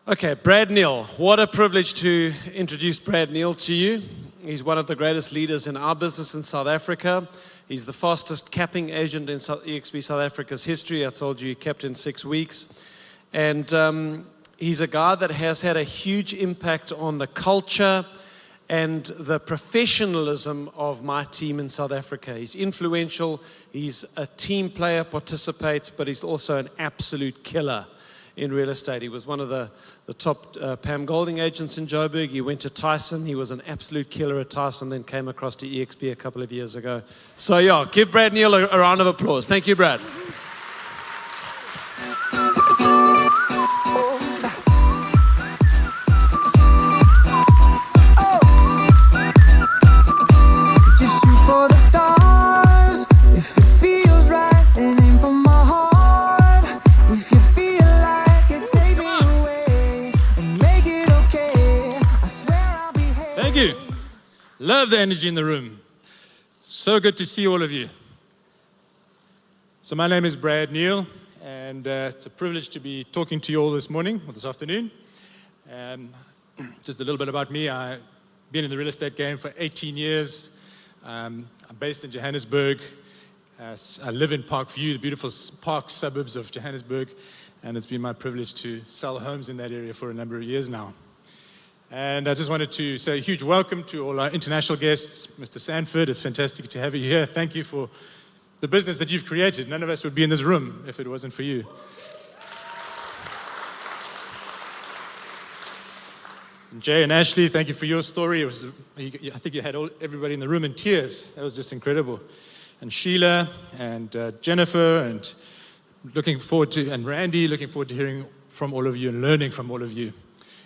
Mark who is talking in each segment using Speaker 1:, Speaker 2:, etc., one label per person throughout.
Speaker 1: Okay, Brad Neal. What a privilege to introduce Brad Neal to you. He's one of the greatest leaders in our business in South Africa. He's the fastest capping agent in eXp South Africa's history. I told you he capped in 6 weeks. And he's a guy that has had a huge impact on the culture and the professionalism of my team in South Africa. He's influential, he's a team player, participates, but he's also an absolute killer in real estate. He was one of the top Pam Golding agents in Joburg. He went to Tyson. He was an absolute killer at Tyson, then came across to eXp a couple of years ago. So yeah, give Brad Neal a round of applause. Thank you, Brad.
Speaker 2: Just shoot for the stars. If it feels right, then aim for my heart. If you feel like it, take me away and make it okay. I swear I'll behave.
Speaker 3: Thank you. Love the energy in the room. So good to see all of you. So my name is Brad Neal, and it's a privilege to be talking to you all this morning or this afternoon. Just a little bit about me. I've been in the real estate game for 18 years. I'm based in Johannesburg. I live in Parkview, the beautiful park suburbs of Johannesburg, and it's been my privilege to sell homes in that area for a number of years now. And I just wanted to say a huge welcome to all our international guests. Mr. Sanford, it's fantastic to have you here. Thank you for the business that you've created. None of us would be in this room if it wasn't for you. And Jay and Ashley, thank you for your story. I think you had everybody in the room in tears. That was just incredible. And Sheila and Jennifer, and Randy, looking forward to hearing from all of you and learning from all of you.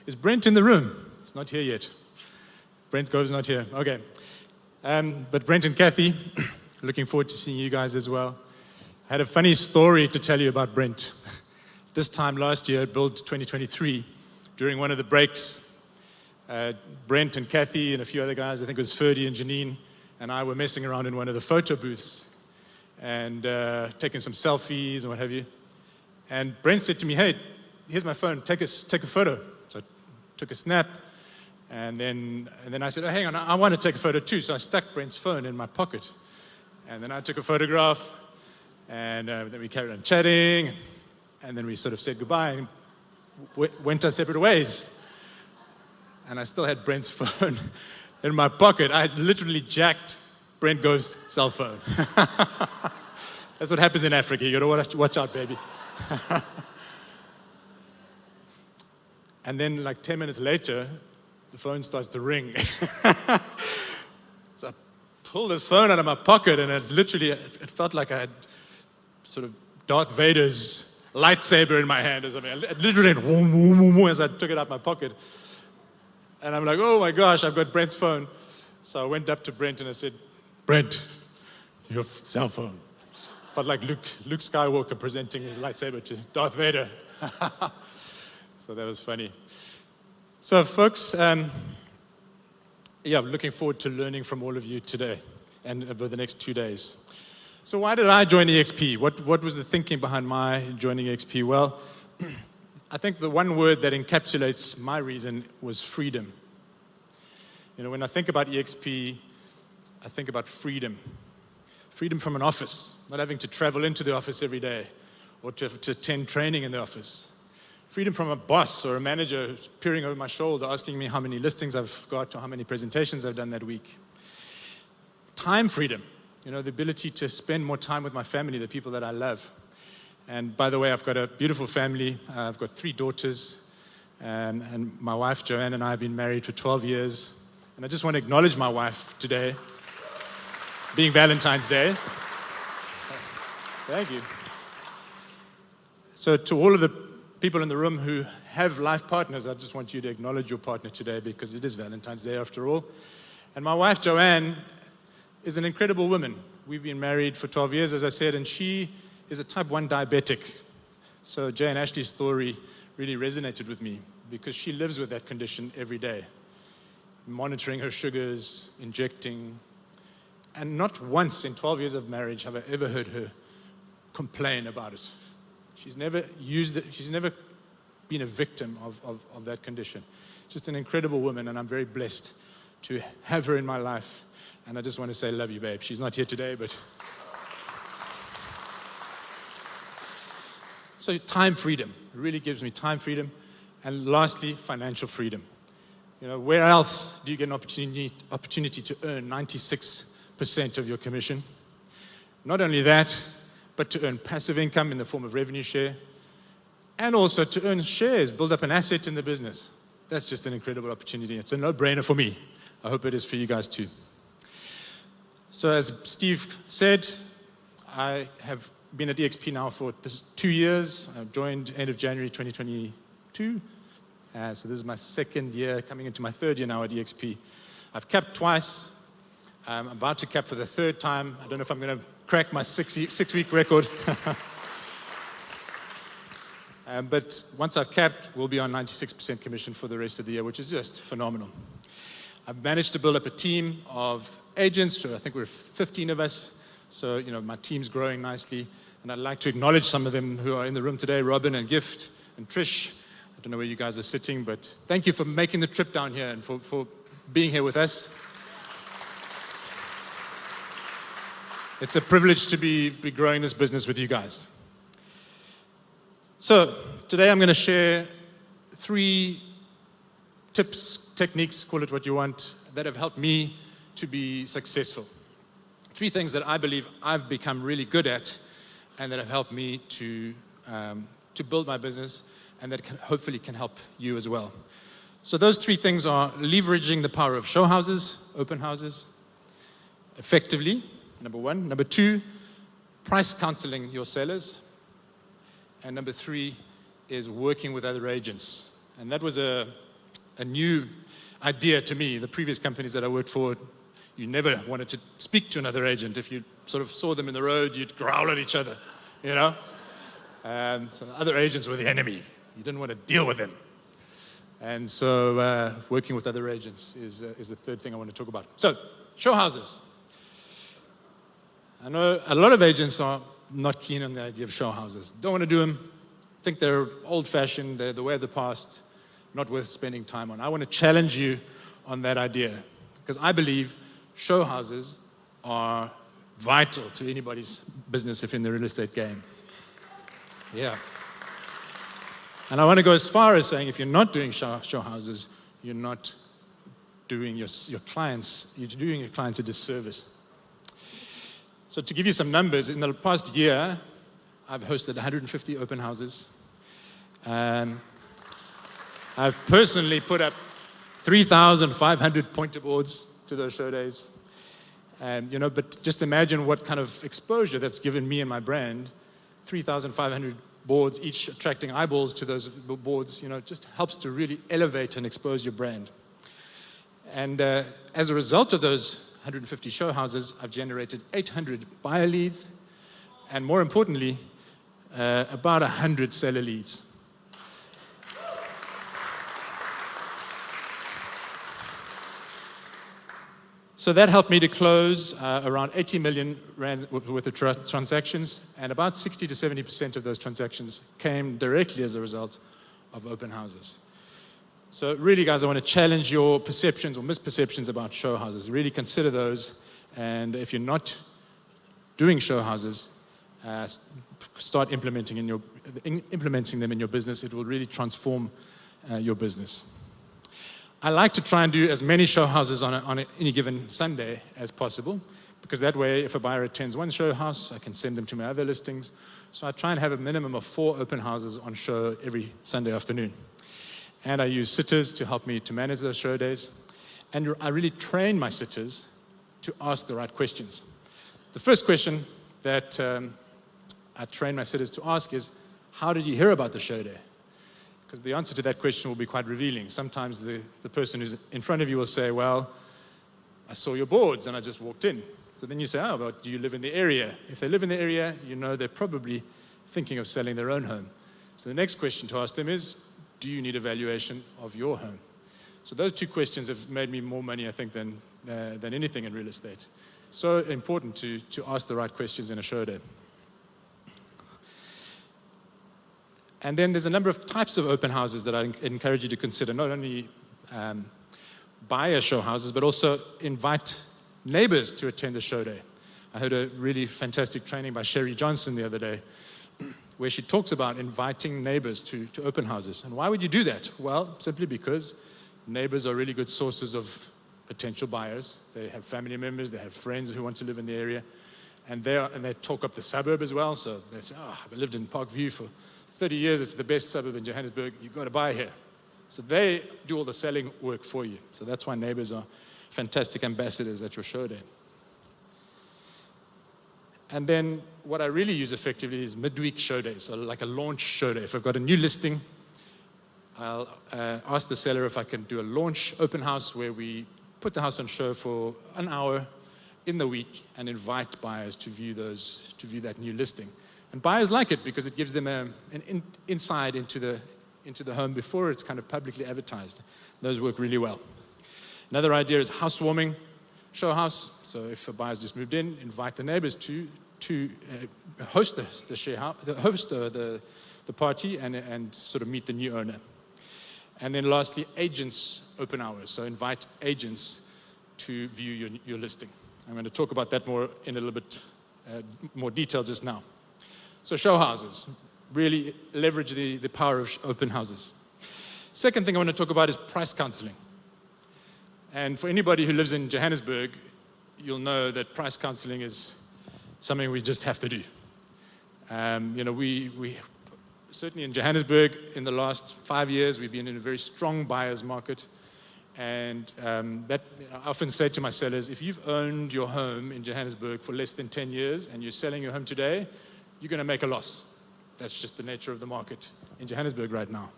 Speaker 3: Is Brent in the room? He's not here yet. Brent Gove's not here. Okay. But Brent and Kathy, looking forward to seeing you guys as well. I had a funny story to tell you about Brent. This time last year, Build 2023, during one of the breaks, Brent and Kathy and a few other guys, I think it was Ferdy and Janine, and I were messing around in one of the photo booths and taking some selfies and what have you. And Brent said to me, "Hey, here's my phone, take a photo." So I took a snap, and then I said, "Oh, hang on, I want to take a photo too." So I stuck Brent's phone in my pocket. And then I took a photograph, and then we carried on chatting, and then we sort of said goodbye and went our separate ways. And I still had Brent's phone in my pocket. I had literally jacked Brent Gove's cell phone. That's what happens in Africa. You gotta watch out, baby. And then like 10 minutes later, the phone starts to ring. So I pulled this phone out of my pocket, and it felt like I had sort of Darth Vader's lightsaber in my hand or something. It literally went whoom, whoom, whoom, whoom, as I took it out of my pocket. And I'm like, oh my gosh, I've got Brent's phone. So I went up to Brent and I said, "Brent, your cell phone." Felt like Luke Skywalker presenting his lightsaber to Darth Vader. So that was funny. So folks, looking forward to learning from all of you today and over the next 2 days. So why did I join eXp? What was the thinking behind my joining eXp? Well, I think the one word that encapsulates my reason was freedom. You know, when I think about eXp, I think about freedom. Freedom from an office, not having to travel into the office every day or to attend training in the office. Freedom from a boss or a manager who's peering over my shoulder asking me how many listings I've got or how many presentations I've done that week. Time freedom, the ability to spend more time with my family, the people that I love. And by the way, I've got a beautiful family. I've got 3 daughters, and my wife, Joanne, and I have been married for 12 years. And I just want to acknowledge my wife today, being Valentine's Day. Thank you. So to all of the people in the room who have life partners, I just want you to acknowledge your partner today, because it is Valentine's Day after all. And my wife, Joanne, is an incredible woman. We've been married for 12 years, as I said, and she is a type 1 diabetic. So Jay and Ashley's story really resonated with me, because she lives with that condition every day, monitoring her sugars, injecting. And not once in 12 years of marriage have I ever heard her complain about it. She's never used it. She's never been a victim of that condition. Just an incredible woman, and I'm very blessed to have her in my life. And I just want to say, love you, babe. She's not here today, but... So time freedom. It really gives me time freedom. And lastly, financial freedom. You know, where else do you get an opportunity to earn 96% of your commission? Not only that, but to earn passive income in the form of revenue share, and also to earn shares, build up an asset in the business. That's just an incredible opportunity. It's a no-brainer for me. I hope it is for you guys too. So as Steve said, I have been at eXp now for 2 years. I joined end of January 2022. So this is my second year, coming into my third year now at eXp. I've capped twice. I'm about to cap for the third time. I don't know if I'm going to crack my six-week record. But once I've capped, we'll be on 96% commission for the rest of the year, which is just phenomenal. I've managed to build up a team of agents. So I think we're 15 of us. So, you know, my team's growing nicely. And I'd like to acknowledge some of them who are in the room today, Robin and Gift and Trish. I don't know where you guys are sitting, but thank you for making the trip down here and for being here with us. It's a privilege to be growing this business with you guys. So today I'm going to share 3 tips, techniques, call it what you want, that have helped me to be successful. 3 things that I believe I've become really good at and that have helped me to build my business and that hopefully can help you as well. So those 3 things are leveraging the power of show houses, open houses, effectively, number 1. Number 2, price counseling your sellers. And number 3 is working with other agents. And that was a new idea to me. The previous companies that I worked for, you never wanted to speak to another agent. If you sort of saw them in the road, you'd growl at each other, you know? So other agents were the enemy. You didn't want to deal with them. And so working with other agents is the third thing I want to talk about. So, show houses. I know a lot of agents are not keen on the idea of show houses. Don't want to do them. Think they're old-fashioned, they're the way of the past, not worth spending time on. I want to challenge you on that idea because I believe show houses are vital to anybody's business if in the real estate game. Yeah. And I want to go as far as saying if you're not doing show houses, you're not doing your clients, you're doing your clients a disservice. So to give you some numbers, in the past year, I've hosted 150 open houses. I've personally put up 3,500 pointer boards to those show days. You know, but just imagine what kind of exposure that's given me and my brand. 3,500 boards, each attracting eyeballs to those boards, you know, just helps to really elevate and expose your brand. And as a result of those 150 show houses, I've generated 800 buyer leads, and more importantly, about 100 seller leads. So that helped me to close around 80 million rand worth of transactions, and about 60 to 70% of those transactions came directly as a result of open houses. So really, guys, I want to challenge your perceptions or misperceptions about show houses. Really consider those, and if you're not doing show houses, start implementing them in your business. It will really transform your business. I like to try and do as many show houses on any given Sunday as possible, because that way, if a buyer attends one show house, I can send them to my other listings. So I try and have a minimum of 4 open houses on show every Sunday afternoon. And I use sitters to help me to manage those show days. And I really train my sitters to ask the right questions. The first question that I train my sitters to ask is, how did you hear about the show day? Because the answer to that question will be quite revealing. Sometimes the person who's in front of you will say, well, I saw your boards and I just walked in. So then you say, oh, but do you live in the area? If they live in the area, you know they're probably thinking of selling their own home. So the next question to ask them is, do you need a valuation of your home? So those 2 questions have made me more money, I think, than anything in real estate. So important to ask the right questions in a show day. And then there's a number of types of open houses that I encourage you to consider, not only buyer show houses, but also invite neighbors to attend the show day. I heard a really fantastic training by Sherry Johnson the other day, where she talks about inviting neighbors to open houses. And why would you do that? Well, simply because neighbors are really good sources of potential buyers. They have family members, they have friends who want to live in the area, and they talk up the suburb as well. So they say, oh, I've lived in Parkview for 30 years, it's the best suburb in Johannesburg, you've got to buy here. So they do all the selling work for you. So that's why neighbors are fantastic ambassadors at your show day. And then what I really use effectively is midweek show days, so like a launch show day. If I've got a new listing, I'll ask the seller if I can do a launch open house where we put the house on show for an hour in the week and invite buyers to view that new listing. And buyers like it because it gives them an insight into the home before it's kind of publicly advertised. Those work really well. Another idea is housewarming show house. So if a buyer's just moved in, invite the neighbors to host the party and sort of meet the new owner. And then lastly, agents open hours. So invite agents to view your listing. I'm going to talk about that more in a little bit more detail just now. So show houses, really leverage the power of open houses. Second thing I want to talk about is price counseling. And for anybody who lives in Johannesburg, you'll know that price counseling is something we just have to do. We certainly in Johannesburg, in the last 5 years, we've been in a very strong buyer's market. And I often say to my sellers, if you've owned your home in Johannesburg for less than 10 years and you're selling your home today, you're going to make a loss. That's just the nature of the market in Johannesburg right now.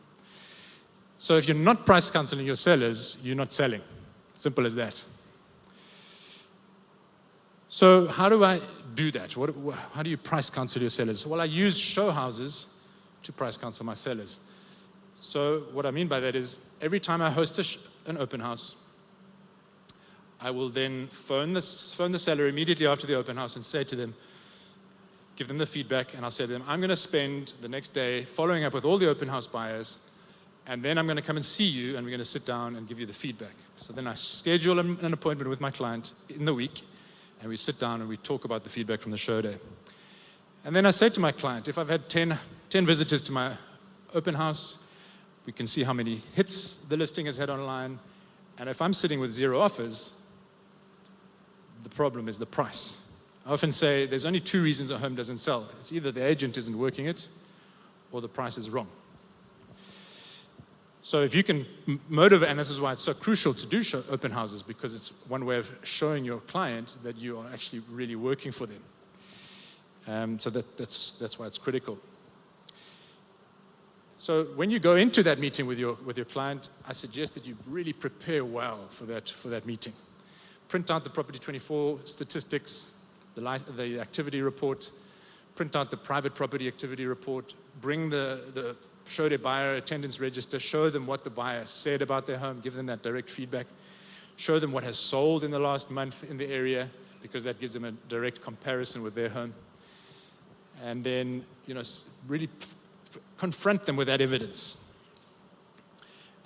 Speaker 3: So if you're not price counseling your sellers, you're not selling. Simple as that. So how do I do that? How do you price counsel your sellers? Well, I use show houses to price counsel my sellers. So what I mean by that is every time I host an open house, I will then phone the seller immediately after the open house and say to them, give them the feedback, and I'll say to them, I'm going to spend the next day following up with all the open house buyers, and then I'm going to come and see you, and we're going to sit down and give you the feedback. So then I schedule an appointment with my client in the week, and we sit down and we talk about the feedback from the show day. And then I say to my client, if I've had 10 visitors to my open house, we can see how many hits the listing has had online, and if I'm sitting with 0 offers, the problem is the price. I often say there's only 2 reasons a home doesn't sell. It's either the agent isn't working it or the price is wrong. So if you can motivate, and this is why it's so crucial to do open houses, because it's one way of showing your client that you are actually really working for them. So that's why it's critical. So when you go into that meeting with your client, I suggest that you really prepare well for that meeting. Print out the Property 24 statistics, the activity report, print out the private property activity report, bring the show their buyer attendance register, show them what the buyer said about their home, give them that direct feedback, show them what has sold in the last month in the area, because that gives them a direct comparison with their home. And then, really confront them with that evidence.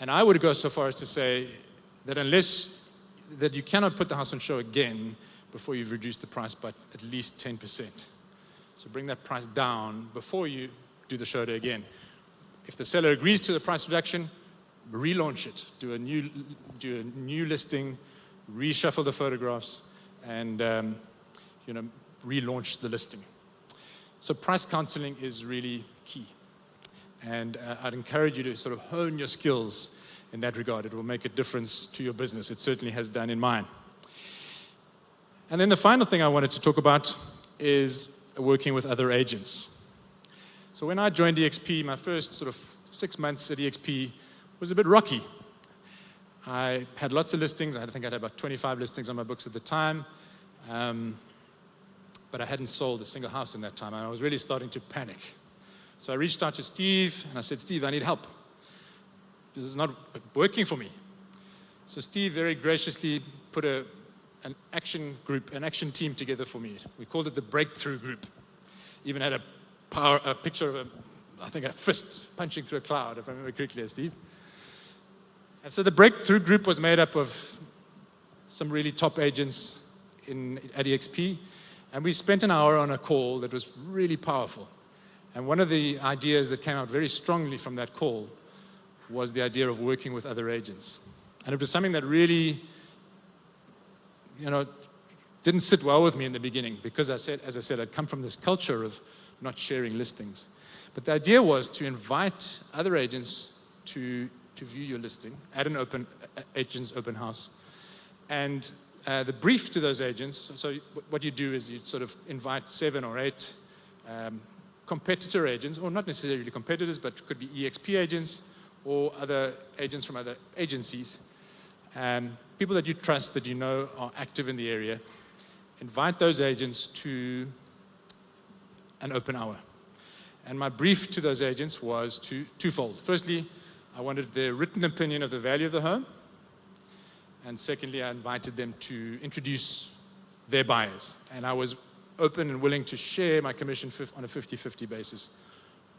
Speaker 3: And I would go so far as to say that you cannot put the house on show again before you've reduced the price by at least 10%. So bring that price down before you do the show day again. If the seller agrees to the price reduction, relaunch it. Do a new listing, reshuffle the photographs, and relaunch the listing. So price counseling is really key. And I'd encourage you to sort of hone your skills in that regard. It will make a difference to your business. It certainly has done in mine. And then the final thing I wanted to talk about is working with other agents. So when I joined eXp, my first sort of 6 months at eXp was a bit rocky. I had lots of listings. I think I had about 25 listings on my books at the time. But I hadn't sold a single house in that time, and I was really starting to panic. So I reached out to Steve, and I said, Steve, I need help. This is not working for me. So Steve very graciously put an action team together for me. We called it the Breakthrough Group. Even had a picture of I think, a fist punching through a cloud, if I remember correctly, Steve. And so the breakthrough group was made up of some really top agents at eXp, and we spent an hour on a call that was really powerful. And one of the ideas that came out very strongly from that call was the idea of working with other agents. And it was something that really, didn't sit well with me in the beginning, because as I said, I'd come from this culture of not sharing listings. But the idea was to invite other agents to view your listing at an agent's open house. And the brief to those agents, so what you do is you sort of invite 7 or 8 competitor agents, or not necessarily competitors, but could be eXp agents or other agents from other agencies, people that you trust, that you know are active in the area. Invite those agents to an open hour. And my brief to those agents was twofold. Firstly, I wanted their written opinion of the value of the home. And secondly, I invited them to introduce their buyers. And I was open and willing to share my commission on a 50-50 basis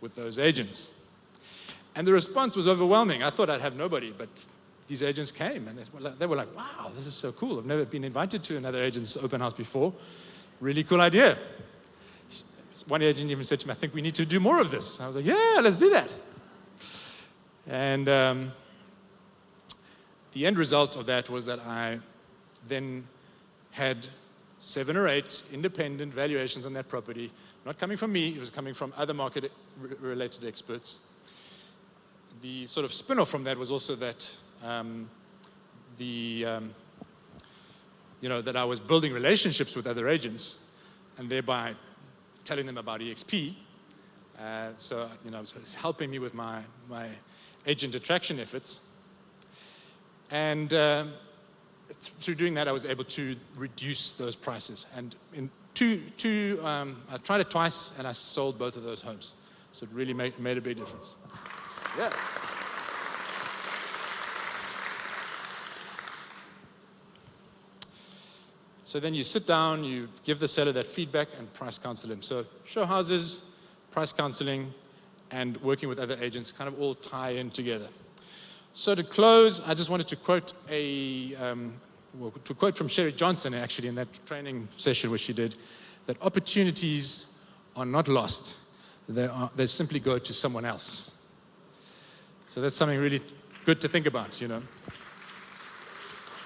Speaker 3: with those agents. And the response was overwhelming. I thought I'd have nobody, but these agents came, and they were like, wow, this is so cool. I've never been invited to another agent's open house before. Really cool idea. One agent even said to me, I think we need to do more of this. I was like, yeah, let's do that. And the end result of that was that I then had 7 or 8 independent valuations on that property, not coming from me, it was coming from other market-related experts. The sort of spin-off from that was also that that I was building relationships with other agents, and thereby telling them about eXp. So it's helping me with my agent attraction efforts. And through doing that, I was able to reduce those prices. And in I tried it twice, and I sold both of those homes. So it really made a big difference. Yeah. So then you sit down, you give the seller that feedback, and price counsel him. So show houses, price counseling, and working with other agents kind of all tie in together. So to close, I just wanted to quote from Sherry Johnson, actually, in that training session where she did, that opportunities are not lost. They simply go to someone else. So that's something really good to think about,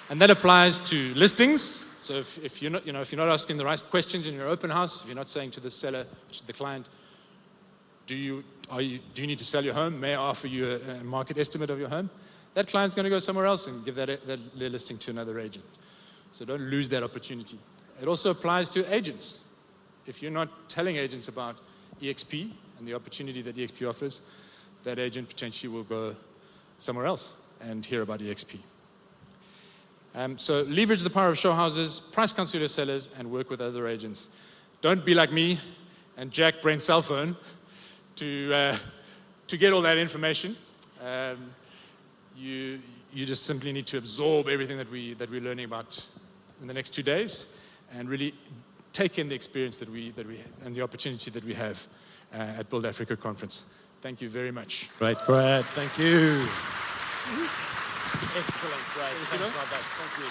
Speaker 3: And that applies to listings. So if you're not asking the right questions in your open house, if you're not saying to the seller, to the client, do you need to sell your home? May I offer you a market estimate of your home? That client's going to go somewhere else and give their listing to another agent. So don't lose that opportunity. It also applies to agents. If you're not telling agents about eXp and the opportunity that eXp offers, that agent potentially will go somewhere else and hear about eXp. So leverage the power of show houses, price counsel your sellers, and work with other agents. Don't be like me and jack Brent's cell phone to get all that information. You just simply need to absorb everything that we're learning about in the next 2 days, and really take in the experience that we and the opportunity that we have at Build Africa Conference. Thank you very much.
Speaker 1: Great, Brad. Thank you. Excellent, Brad. Thanks, Brad. Thank you.